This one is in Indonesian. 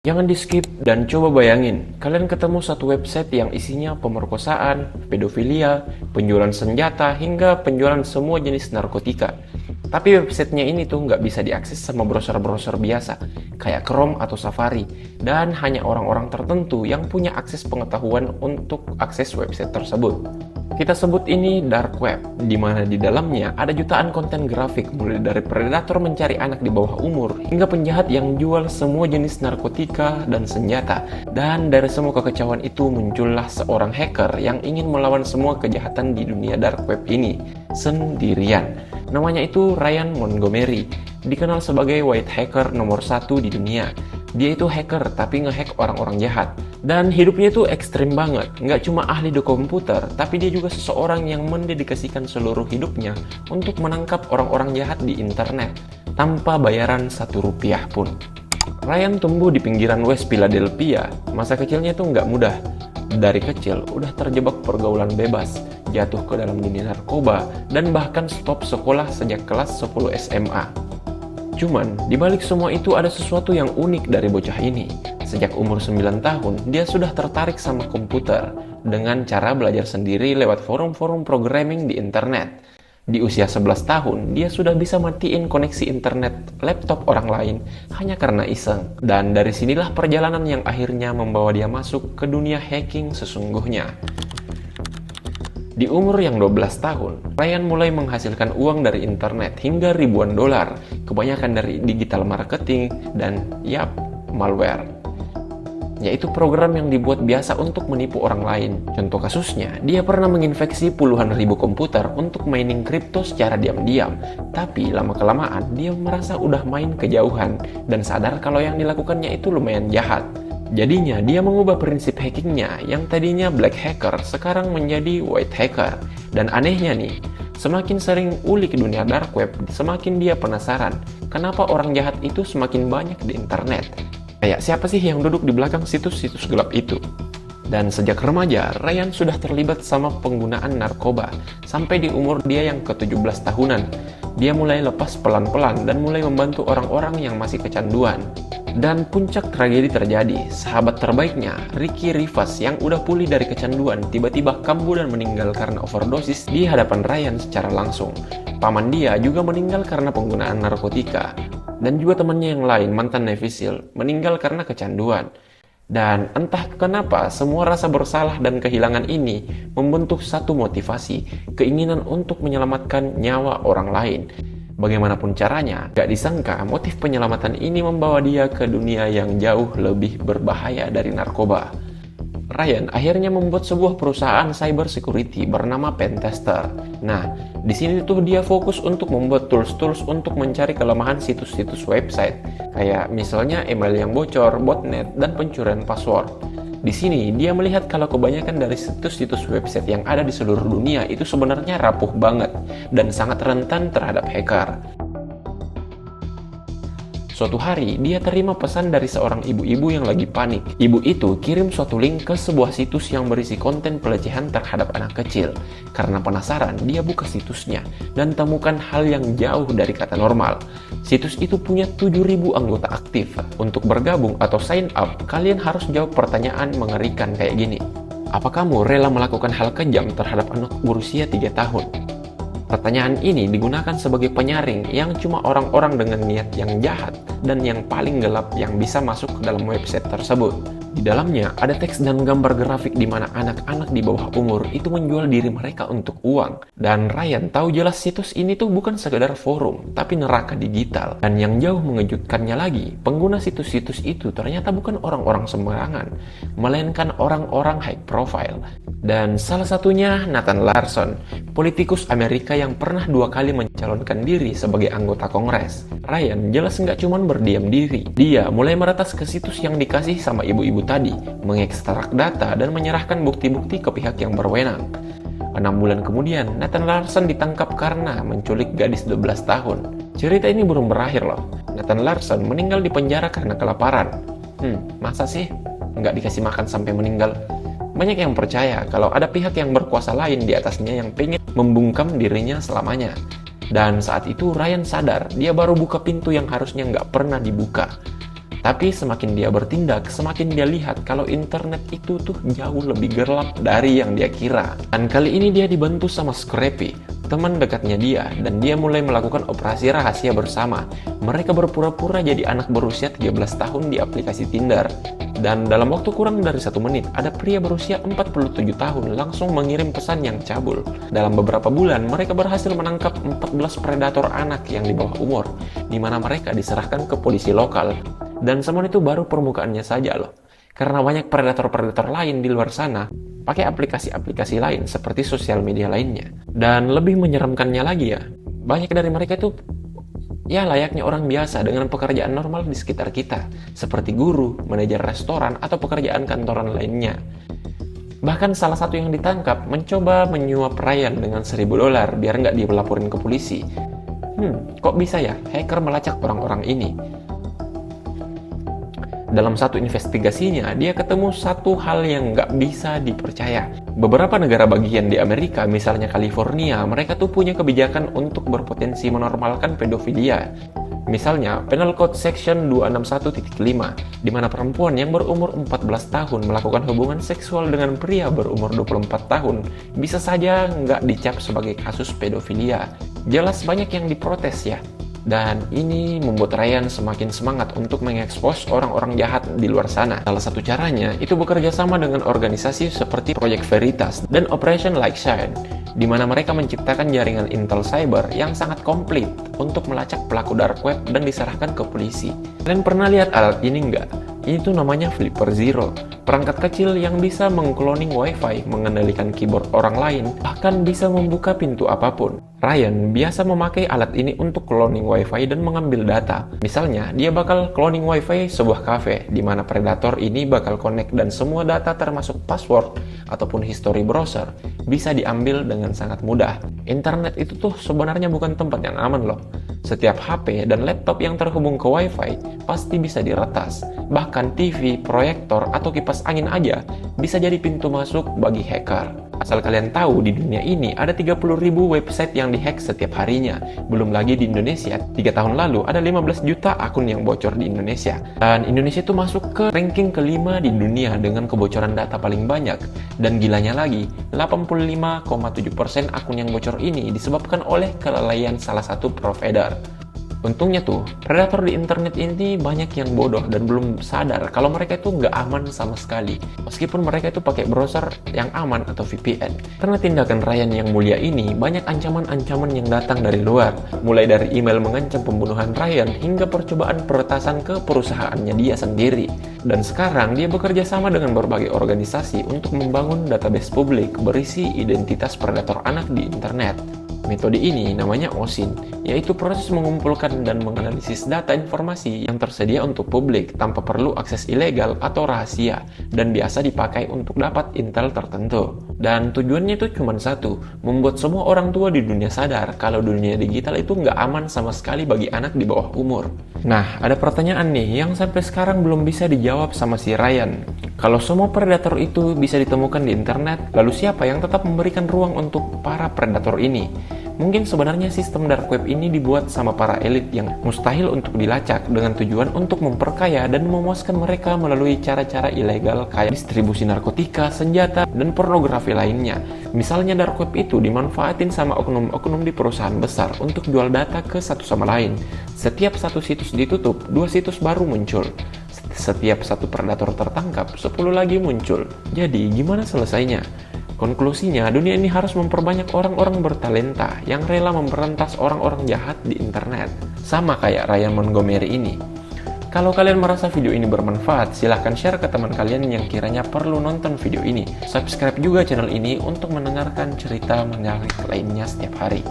Jangan di-skip dan coba bayangin, kalian ketemu satu website yang isinya pemerkosaan, pedofilia, penjualan senjata, hingga penjualan semua jenis narkotika. Tapi websitenya ini tuh nggak bisa diakses sama browser-browser biasa, kayak Chrome atau Safari, dan hanya orang-orang tertentu yang punya akses pengetahuan untuk akses website tersebut. Kita sebut ini dark web, di mana di dalamnya ada jutaan konten grafik mulai dari predator mencari anak di bawah umur hingga penjahat yang jual semua jenis narkotika dan senjata. Dan dari semua kekacauan itu muncullah seorang hacker yang ingin melawan semua kejahatan di dunia dark web ini sendirian. Namanya itu Ryan Montgomery, dikenal sebagai white hacker nomor 1 di dunia. Dia itu hacker tapi ngehack orang-orang jahat. Dan hidupnya itu ekstrim banget. Nggak cuma ahli di komputer, tapi dia juga seseorang yang mendedikasikan seluruh hidupnya untuk menangkap orang-orang jahat di internet tanpa bayaran Rp1 pun. Ryan tumbuh di pinggiran West Philadelphia. Masa kecilnya itu nggak mudah. Dari kecil udah terjebak pergaulan bebas, jatuh ke dalam dunia narkoba, dan bahkan stop sekolah sejak kelas 10 SMA. Cuman, dibalik semua itu ada sesuatu yang unik dari bocah ini. Sejak umur 9 tahun, dia sudah tertarik sama komputer dengan cara belajar sendiri lewat forum-forum programming di internet. Di usia 11 tahun, dia sudah bisa matiin koneksi internet laptop orang lain hanya karena iseng. Dan dari sinilah perjalanan yang akhirnya membawa dia masuk ke dunia hacking sesungguhnya. Di umur yang 12 tahun, Ryan mulai menghasilkan uang dari internet hingga ribuan dolar, kebanyakan dari digital marketing dan malware, yaitu program yang dibuat biasa untuk menipu orang lain. Contoh kasusnya, dia pernah menginfeksi puluhan ribu komputer untuk mining kripto secara diam-diam, tapi lama-kelamaan dia merasa udah main kejauhan dan sadar kalau yang dilakukannya itu lumayan jahat. Jadinya dia mengubah prinsip hackingnya yang tadinya black hacker sekarang menjadi white hacker. Dan anehnya nih, semakin sering ulik dunia dark web, semakin dia penasaran kenapa orang jahat itu semakin banyak di internet. Kayak siapa sih yang duduk di belakang situs-situs gelap itu? Dan sejak remaja, Ryan sudah terlibat sama penggunaan narkoba. Sampai di umur dia yang ke-17 tahunan, dia mulai lepas pelan-pelan dan mulai membantu orang-orang yang masih kecanduan. Dan puncak tragedi terjadi. Sahabat terbaiknya, Ricky Rivas, yang udah pulih dari kecanduan, tiba-tiba kambuh dan meninggal karena overdosis di hadapan Ryan secara langsung. Paman dia juga meninggal karena penggunaan narkotika. Dan juga temannya yang lain, mantan Navy SEAL, meninggal karena kecanduan. Dan entah kenapa semua rasa bersalah dan kehilangan ini membentuk satu motivasi, keinginan untuk menyelamatkan nyawa orang lain. Bagaimanapun caranya, gak disangka motif penyelamatan ini membawa dia ke dunia yang jauh lebih berbahaya dari narkoba. Ryan akhirnya membuat sebuah perusahaan cyber security bernama Pentester. Nah, di sini tuh dia fokus untuk membuat tools-tools untuk mencari kelemahan situs-situs website, kayak misalnya email yang bocor, botnet, dan pencurian password. Di sini, dia melihat kalau kebanyakan dari situs-situs website yang ada di seluruh dunia itu sebenarnya rapuh banget dan sangat rentan terhadap hacker. Suatu hari, dia terima pesan dari seorang ibu-ibu yang lagi panik. Ibu itu kirim suatu link ke sebuah situs yang berisi konten pelecehan terhadap anak kecil. Karena penasaran, dia buka situsnya dan temukan hal yang jauh dari kata normal. Situs itu punya 7.000 anggota aktif. Untuk bergabung atau sign up, kalian harus jawab pertanyaan mengerikan kayak gini. Apa kamu rela melakukan hal kejam terhadap anak berusia 3 tahun? Pertanyaan ini digunakan sebagai penyaring yang cuma orang-orang dengan niat yang jahat dan yang paling gelap yang bisa masuk ke dalam website tersebut. Di dalamnya ada teks dan gambar grafik di mana anak-anak di bawah umur itu menjual diri mereka untuk uang. Dan Ryan tahu jelas situs ini tuh bukan sekedar forum, tapi neraka digital. Dan yang jauh mengejutkannya lagi, pengguna situs-situs itu ternyata bukan orang-orang sembarangan, melainkan orang-orang high profile. Dan salah satunya Nathan Larson, politikus Amerika yang pernah 2 kali mencalonkan diri sebagai anggota Kongres. Ryan jelas nggak cuman berdiam diri. Dia mulai meretas ke situs yang dikasih sama ibu-ibu tadi, mengekstrak data dan menyerahkan bukti-bukti ke pihak yang berwenang. 6 bulan kemudian, Nathan Larson ditangkap karena menculik gadis 12 tahun. Cerita ini belum berakhir loh. Nathan Larson meninggal di penjara karena kelaparan. Masa sih? Nggak dikasih makan sampai meninggal? Banyak yang percaya kalau ada pihak yang berkuasa lain di atasnya yang pengen membungkam dirinya selamanya. Dan saat itu Ryan sadar dia baru buka pintu yang harusnya nggak pernah dibuka. Tapi semakin dia bertindak, semakin dia lihat kalau internet itu tuh jauh lebih gelap dari yang dia kira. Dan kali ini dia dibantu sama Scrappy, teman dekatnya dia, dan dia mulai melakukan operasi rahasia bersama. Mereka berpura-pura jadi anak berusia 13 tahun di aplikasi Tinder. Dan dalam waktu kurang dari 1 menit, ada pria berusia 47 tahun langsung mengirim pesan yang cabul. Dalam beberapa bulan, mereka berhasil menangkap 14 predator anak yang di bawah umur, di mana mereka diserahkan ke polisi lokal. Dan semua itu baru permukaannya saja loh. Karena banyak predator-predator lain di luar sana pakai aplikasi-aplikasi lain seperti sosial media lainnya. Dan lebih menyeramkannya lagi ya, banyak dari mereka itu ya layaknya orang biasa dengan pekerjaan normal di sekitar kita, seperti guru, manajer restoran, atau pekerjaan kantoran lainnya. Bahkan salah satu yang ditangkap mencoba menyuap Ryan dengan $1.000 biar nggak dilaporin ke polisi. Kok bisa ya hacker melacak orang-orang ini? Dalam satu investigasinya, dia ketemu satu hal yang nggak bisa dipercaya. Beberapa negara bagian di Amerika, misalnya California, mereka tuh punya kebijakan untuk berpotensi menormalkan pedofilia. Misalnya, Penal Code Section 261.5, di mana perempuan yang berumur 14 tahun melakukan hubungan seksual dengan pria berumur 24 tahun bisa saja nggak dicap sebagai kasus pedofilia. Jelas banyak yang diprotes ya. Dan ini membuat Ryan semakin semangat untuk mengekspos orang-orang jahat di luar sana. Salah satu caranya itu bekerja sama dengan organisasi seperti Project Veritas dan Operation Lightshine, di mana mereka menciptakan jaringan intel cyber yang sangat komplit untuk melacak pelaku dark web dan diserahkan ke polisi. Kalian pernah lihat alat ini nggak? Ini tuh namanya Flipper Zero, perangkat kecil yang bisa mengcloning wifi, mengendalikan keyboard orang lain, bahkan bisa membuka pintu apapun. Ryan biasa memakai alat ini untuk cloning wifi dan mengambil data. Misalnya, dia bakal cloning wifi sebuah cafe, di mana predator ini bakal connect dan semua data termasuk password ataupun history browser bisa diambil dengan sangat mudah. Internet itu tuh sebenarnya bukan tempat yang aman loh. Setiap HP dan laptop yang terhubung ke wifi pasti bisa diretas. Bahkan TV, proyektor, atau kipas angin aja bisa jadi pintu masuk bagi hacker. Asal kalian tahu, di dunia ini ada 30.000 website yang dihack setiap harinya. Belum lagi di Indonesia, 3 tahun lalu ada 15 juta akun yang bocor di Indonesia. Dan Indonesia itu masuk ke ranking kelima di dunia dengan kebocoran data paling banyak. Dan gilanya lagi, 85,7% akun yang bocor ini disebabkan oleh kelalaian salah satu provider. Untungnya tuh, predator di internet ini banyak yang bodoh dan belum sadar kalau mereka itu nggak aman sama sekali. Meskipun mereka itu pakai browser yang aman atau VPN. Karena tindakan Ryan yang mulia ini, banyak ancaman-ancaman yang datang dari luar. Mulai dari email mengancam pembunuhan Ryan, hingga percobaan peretasan ke perusahaannya dia sendiri. Dan sekarang dia bekerja sama dengan berbagai organisasi untuk membangun database publik berisi identitas predator anak di internet. Metode ini namanya OSINT, yaitu proses mengumpulkan dan menganalisis data informasi yang tersedia untuk publik tanpa perlu akses ilegal atau rahasia, dan biasa dipakai untuk dapat intel tertentu. Dan tujuannya itu cuma satu, membuat semua orang tua di dunia sadar kalau dunia digital itu nggak aman sama sekali bagi anak di bawah umur. Nah, ada pertanyaan nih yang sampai sekarang belum bisa dijawab sama si Ryan. Kalau semua predator itu bisa ditemukan di internet, lalu siapa yang tetap memberikan ruang untuk para predator ini? Mungkin sebenarnya sistem dark web ini dibuat sama para elit yang mustahil untuk dilacak dengan tujuan untuk memperkaya dan memuaskan mereka melalui cara-cara ilegal kayak distribusi narkotika, senjata, dan pornografi lainnya. Misalnya dark web itu dimanfaatin sama oknum-oknum di perusahaan besar untuk jual data ke satu sama lain. Setiap satu situs ditutup, 2 situs baru muncul. Setiap satu predator tertangkap, 10 lagi muncul. Jadi gimana selesainya? Konklusinya, dunia ini harus memperbanyak orang-orang bertalenta yang rela memberantas orang-orang jahat di internet. Sama kayak Ryan Montgomery ini. Kalau kalian merasa video ini bermanfaat, silahkan share ke teman kalian yang kiranya perlu nonton video ini. Subscribe juga channel ini untuk mendengarkan cerita menarik lainnya setiap hari.